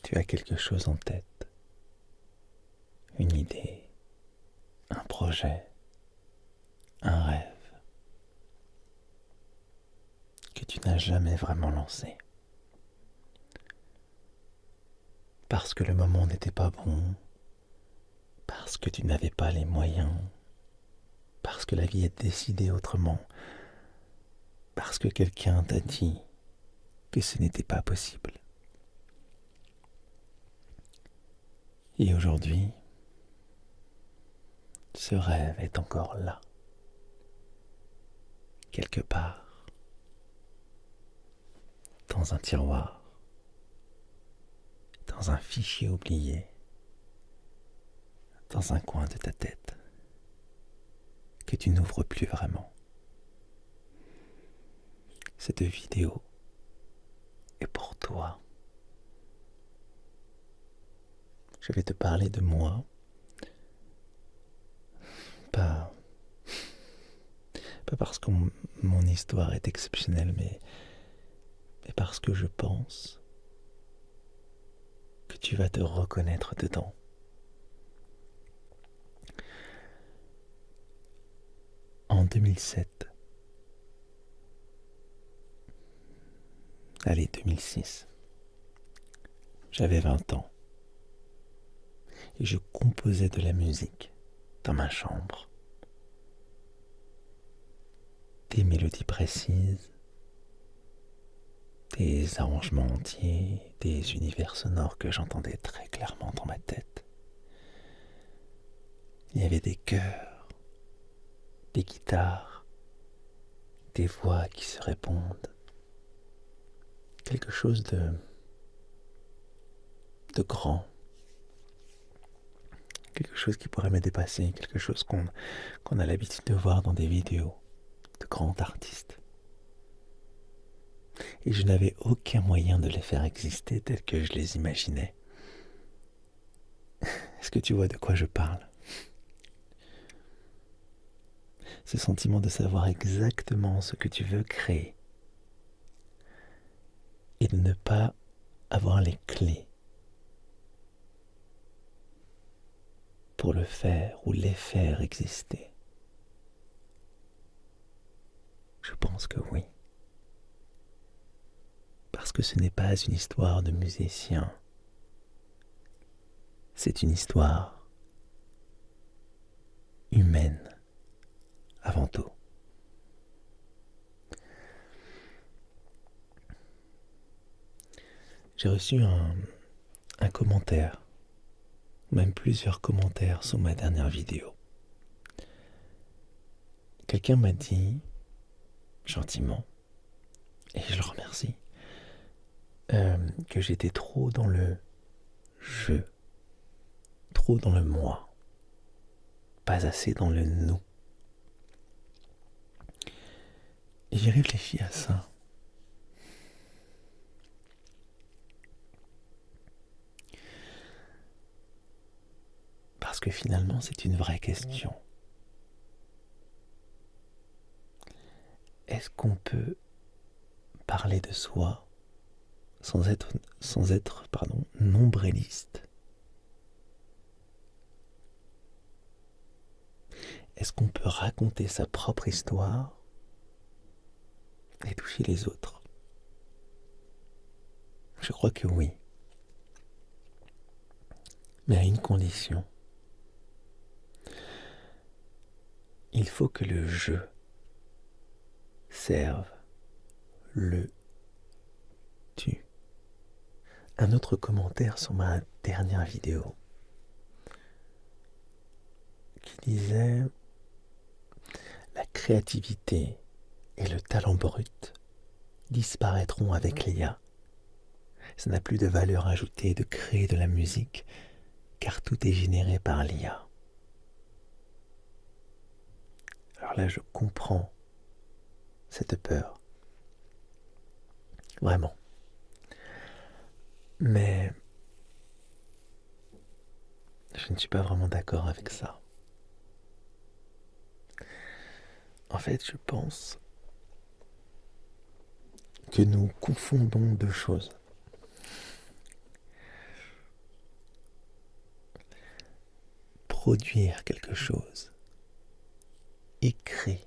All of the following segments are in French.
Tu as quelque chose en tête, une idée, un projet, un rêve que tu n'as jamais vraiment lancé. Parce que le moment n'était pas bon, parce que tu n'avais pas les moyens, parce que la vie est décidée autrement, parce que quelqu'un t'a dit que ce n'était pas possible. Et aujourd'hui, ce rêve est encore là, quelque part, dans un tiroir, dans un fichier oublié, dans un coin de ta tête, que tu n'ouvres plus vraiment. Cette vidéo est pour toi. Je vais te parler de moi, pas parce que mon histoire est exceptionnelle, mais parce que je pense que tu vas te reconnaître dedans. En 2007, 2006, j'avais 20 ans et je composais de la musique dans ma chambre. Des mélodies précises, des arrangements entiers, des univers sonores que j'entendais très clairement dans ma tête. Il y avait des chœurs, des guitares, des voix qui se répondent. Quelque chose de grand. Quelque chose qui pourrait me dépasser, quelque chose qu'on a l'habitude de voir dans des vidéos de grands artistes. Et je n'avais aucun moyen de les faire exister tels que je les imaginais. Est-ce que tu vois de quoi je parle? Ce sentiment de savoir exactement ce que tu veux créer et de ne pas avoir les clés pour le faire ou les faire exister. Je pense que oui. Parce que ce n'est pas une histoire de musicien. C'est une histoire humaine avant tout. J'ai reçu un commentaire, même plusieurs commentaires sous ma dernière vidéo. Quelqu'un m'a dit, gentiment, et je le remercie, que j'étais trop dans le je, trop dans le moi, pas assez dans le nous. Et j'ai réfléchi à ça. Parce que finalement, c'est une vraie question. Est-ce qu'on peut parler de soi sans être nombriliste? Est-ce qu'on peut raconter sa propre histoire et toucher les autres? Je crois que oui. Mais à une condition. Il faut que le je serve le tu. Un autre commentaire sur ma dernière vidéo qui disait: la créativité et le talent brut disparaîtront avec l'IA. Ça n'a plus de valeur ajoutée de créer de la musique car tout est généré par l'IA. Alors là, je comprends cette peur. Vraiment. Mais je ne suis pas vraiment d'accord avec ça. En fait, je pense que nous confondons deux choses. produire quelque chose, écrit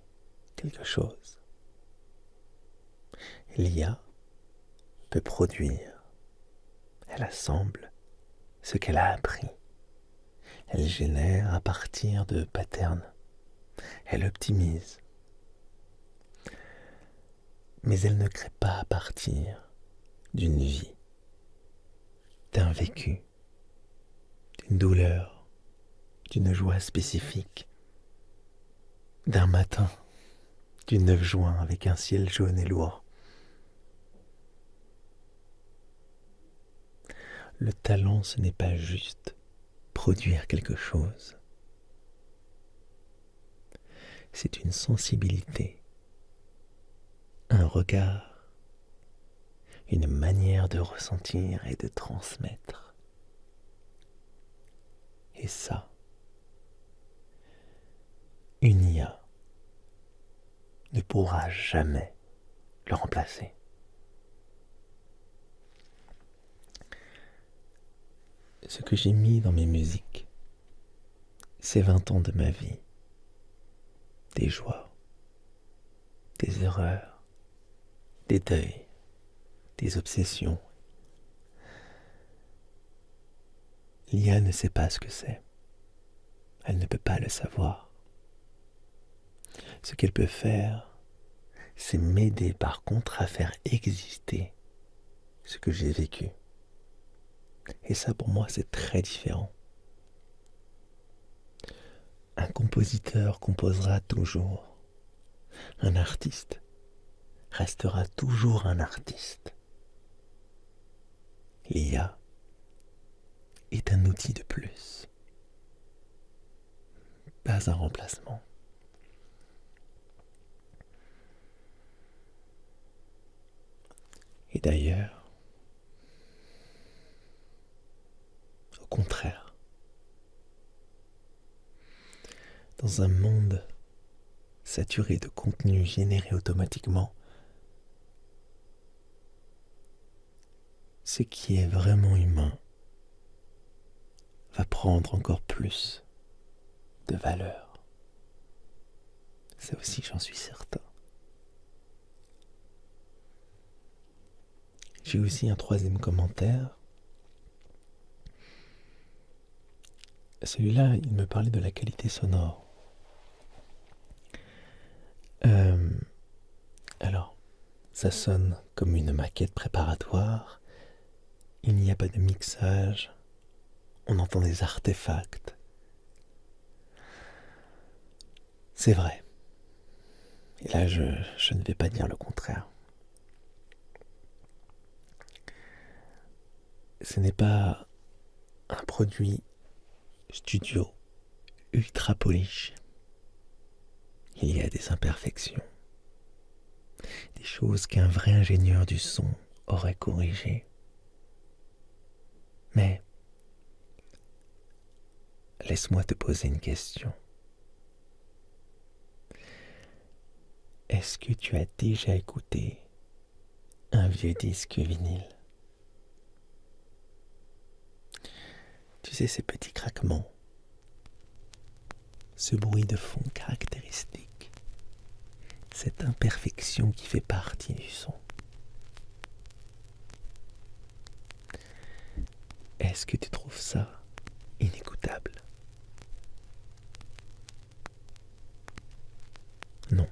quelque chose. L'IA peut produire, elle assemble ce qu'elle a appris, elle génère à partir de patterns, elle optimise, mais elle ne crée pas à partir d'une vie, d'un vécu, d'une douleur, d'une joie spécifique, d'un matin, du 9 juin avec un ciel jaune et lourd. Le talent, ce n'est pas juste produire quelque chose. C'est une sensibilité, un regard, une manière de ressentir et de transmettre. Et ça, une IA ne pourra jamais le remplacer. Ce que j'ai mis dans mes musiques, c'est 20 ans de ma vie, des joies, des erreurs, des deuils, des obsessions. L'IA ne sait pas ce que c'est. Elle ne peut pas le savoir. Ce qu'elle peut faire, c'est m'aider par contre à faire exister ce que j'ai vécu. Et ça, pour moi, c'est très différent. Un compositeur composera toujours. Un artiste restera toujours un artiste. L'IA est un outil de plus, pas un remplacement. Et d'ailleurs, au contraire, dans un monde saturé de contenu généré automatiquement, ce qui est vraiment humain va prendre encore plus de valeur. Ça aussi, j'en suis certain. J'ai aussi un troisième commentaire. Celui-là, il me parlait de la qualité sonore. Alors, ça sonne comme une maquette préparatoire. Il n'y a pas de mixage. On entend des artefacts. C'est vrai. Et là, je ne vais pas dire le contraire. Ce n'est pas un produit studio ultra polish. Il y a des imperfections, des choses qu'un vrai ingénieur du son aurait corrigées. Mais laisse-moi te poser une question. Est-ce que tu as déjà écouté un vieux disque vinyle? Tu sais, ces petits craquements, ce bruit de fond caractéristique, cette imperfection qui fait partie du son. Est-ce que tu trouves ça inécoutable? Non.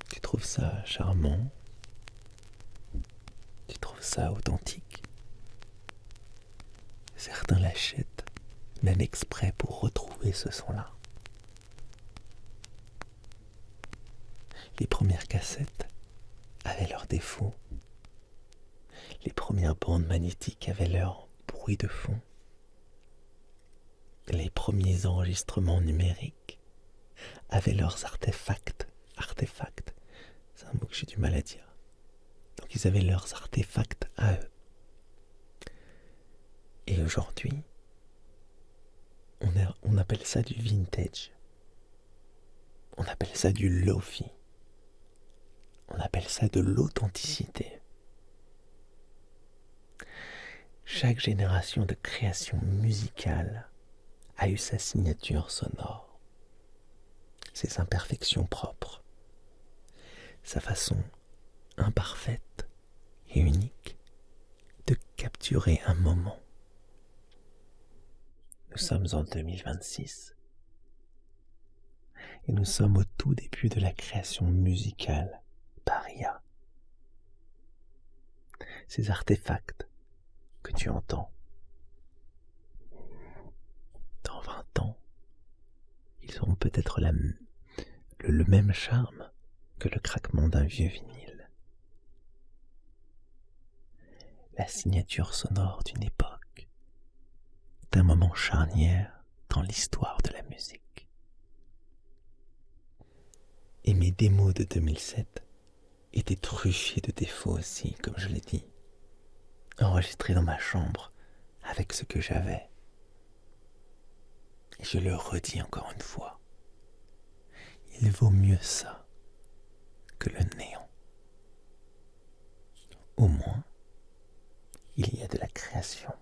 Tu trouves ça charmant? Tu trouves ça authentique? Certains l'achètent, même exprès pour retrouver ce son-là. Les premières cassettes avaient leurs défauts. Les premières bandes magnétiques avaient leur bruit de fond. Les premiers enregistrements numériques avaient leurs artefacts. Artefacts, c'est un mot que j'ai du mal à dire. Donc ils avaient leurs artefacts à eux. Et aujourd'hui, on appelle ça du vintage. On appelle ça du lo-fi. On appelle ça de l'authenticité. Chaque génération de création musicale a eu sa signature sonore, ses imperfections propres, sa façon imparfaite et unique de capturer un moment. Nous sommes en 2026 et nous sommes au tout début de la création musicale par IA. Ces artefacts que tu entends, dans 20 ans, ils auront peut-être le même charme que le craquement d'un vieux vinyle. La signature sonore d'une époque, d'un moment charnière dans l'histoire de la musique. Et mes démos de 2007 étaient truffés de défauts aussi, comme je l'ai dit, enregistrés dans ma chambre avec ce que j'avais. Et je le redis encore une fois, il vaut mieux ça que le néant. Au moins, il y a de la création.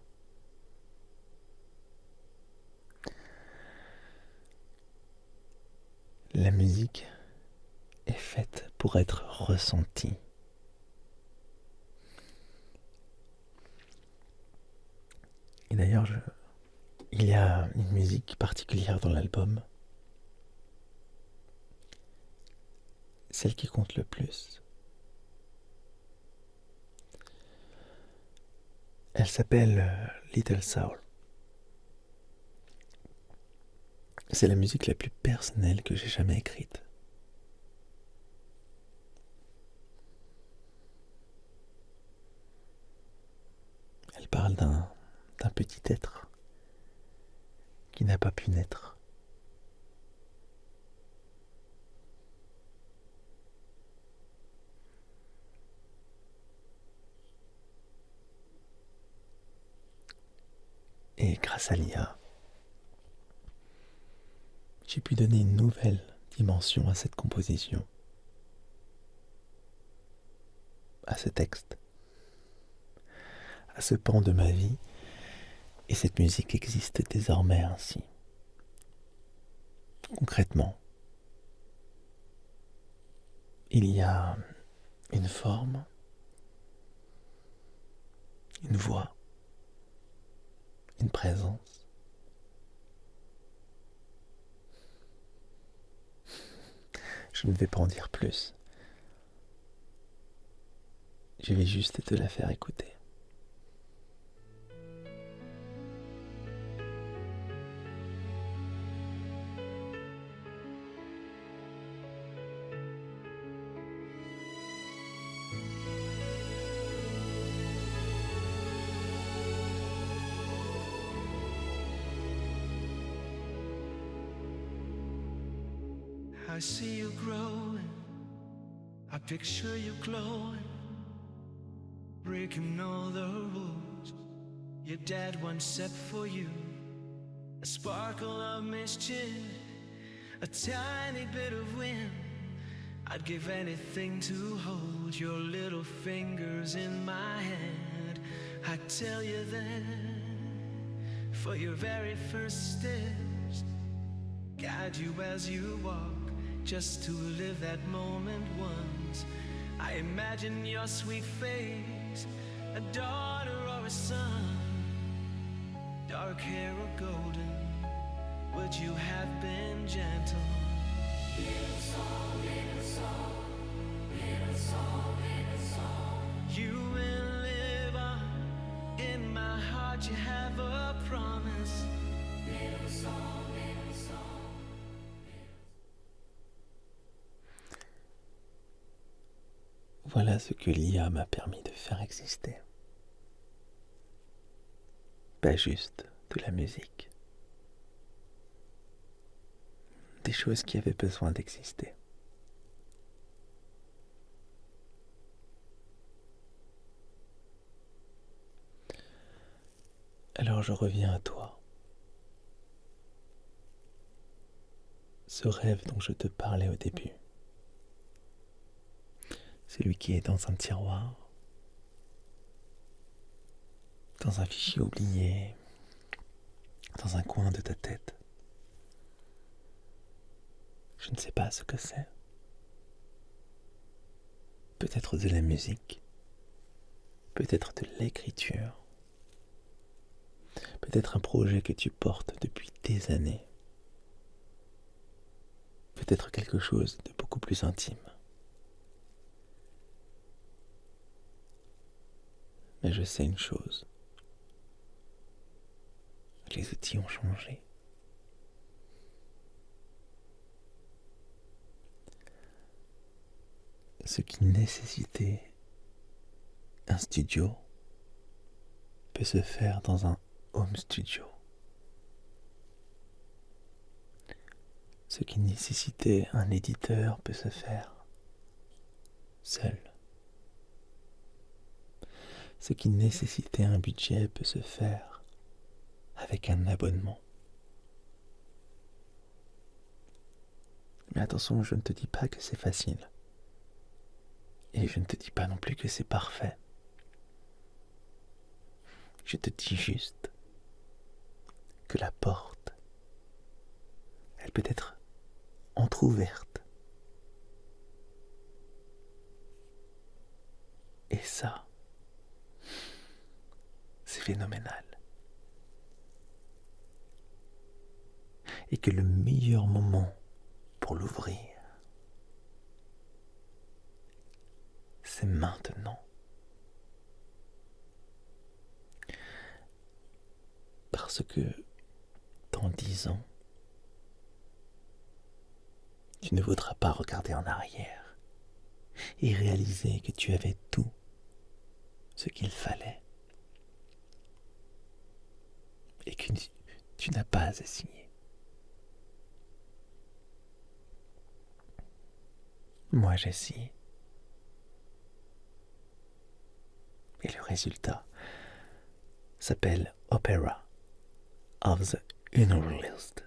La musique est faite pour être ressentie. Et d'ailleurs, il y a une musique particulière dans l'album, celle qui compte le plus. Elle s'appelle Little Soul. C'est la musique la plus personnelle que j'ai jamais écrite. Elle parle d'un petit être qui n'a pas pu naître. Et grâce à l'IA, j'ai pu donner une nouvelle dimension à cette composition, à ce texte, à ce pan de ma vie, et cette musique existe désormais ainsi. Concrètement, il y a une forme, une voix, une présence. Je ne vais pas en dire plus. Je vais juste te la faire écouter. I see you growing, I picture you glowing, breaking all the rules your dad once set for you. A sparkle of mischief, a tiny bit of wind. I'd give anything to hold your little fingers in my hand. I tell you that for your very first steps, guide you as you walk, just to live that moment once. I imagine your sweet face, a daughter or a son, dark hair or golden, would you have been gentle? Little soul, little soul, little soul, little soul. You will live on in my heart, you have a promise. Little soul, little soul. Voilà ce que l'IA m'a permis de faire exister. Pas juste de la musique. Des choses qui avaient besoin d'exister. Alors je reviens à toi. Ce rêve dont je te parlais au début. Celui qui est dans un tiroir. dans un fichier oublié, dans un coin de ta tête. Je ne sais pas ce que c'est. Peut-être de la musique, peut-être de l'écriture, peut-être un projet que tu portes depuis des années, peut-être quelque chose de beaucoup plus intime. Mais je sais une chose, les outils ont changé. Ce qui nécessitait un studio peut se faire dans un home studio. Ce qui nécessitait un éditeur peut se faire seul. Ce qui nécessitait un budget peut se faire avec un abonnement. Mais attention, je ne te dis pas que c'est facile. Et je ne te dis pas non plus que c'est parfait. Je te dis juste que la porte, elle peut être entr'ouverte. Et ça, c'est phénoménal. Et que le meilleur moment pour l'ouvrir, c'est maintenant. Parce que dans 10 ans, tu ne voudras pas regarder en arrière et réaliser que tu avais tout ce qu'il fallait et que tu n'as pas essayé. Moi, j'ai essayé. Et le résultat s'appelle Opera of the Unreleased.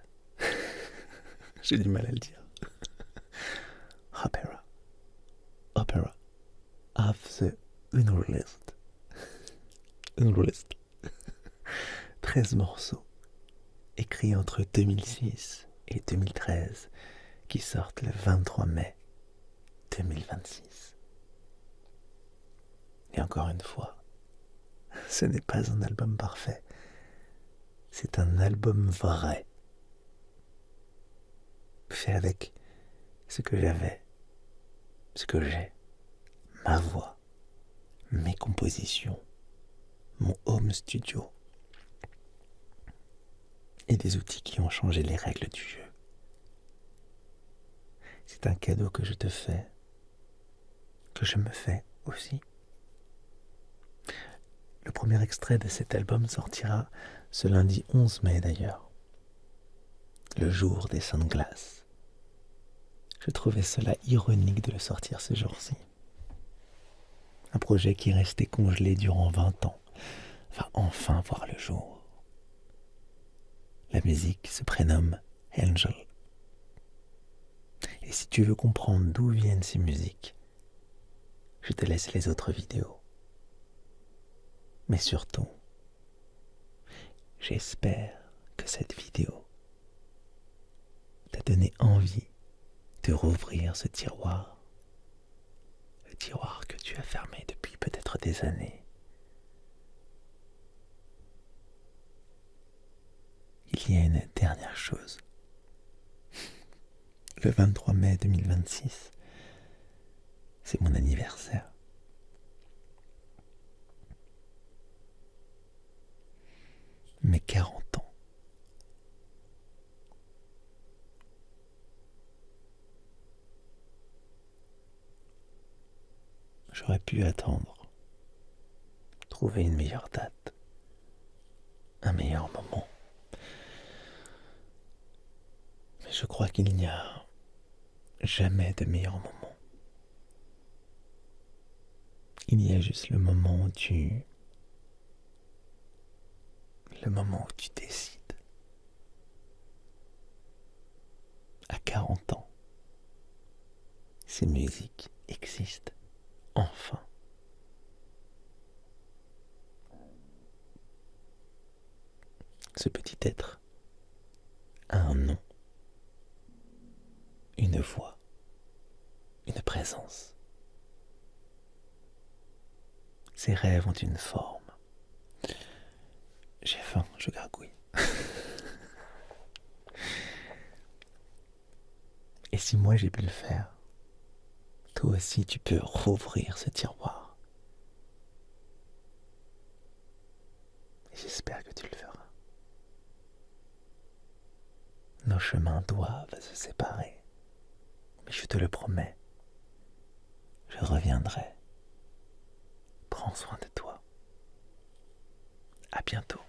J'ai du mal à le dire. Opera of the Unreleased. 13 morceaux écrits entre 2006 et 2013 qui sortent le 23 mai 2026. Et encore une fois, ce n'est pas un album parfait, c'est un album vrai, fait avec ce que j'avais, ce que j'ai, ma voix, mes compositions, mon home studio et des outils qui ont changé les règles du jeu. C'est un cadeau que je te fais, que je me fais aussi. Le premier extrait de cet album sortira ce lundi 11 mai d'ailleurs, le jour des Saintes Glaces. Je trouvais cela ironique de le sortir ce jour-ci. Un projet qui est resté congelé durant 20 ans va enfin voir le jour. La musique se prénomme Angel. Et si tu veux comprendre d'où viennent ces musiques, je te laisse les autres vidéos. Mais surtout, j'espère que cette vidéo t'a donné envie de rouvrir ce tiroir. Le tiroir que tu as fermé depuis peut-être des années. Il y a une dernière chose. Le 23 mai 2026, c'est mon anniversaire. Mes 40 ans. J'aurais pu attendre, trouver une meilleure date, un meilleur moment. Mais je crois qu'il n'y a jamais de meilleur moment. Il y a juste le moment où tu décides. À 40 ans, ces musiques existent enfin. Ce petit être a un nom, une voix, une présence. Ses rêves ont une forme. J'ai faim, je gargouille. Et si moi j'ai pu le faire, toi aussi tu peux rouvrir ce tiroir. Et j'espère que tu le feras. Nos chemins doivent se séparer. Mais je te le promets, je reviendrai. Prends soin de toi. À bientôt.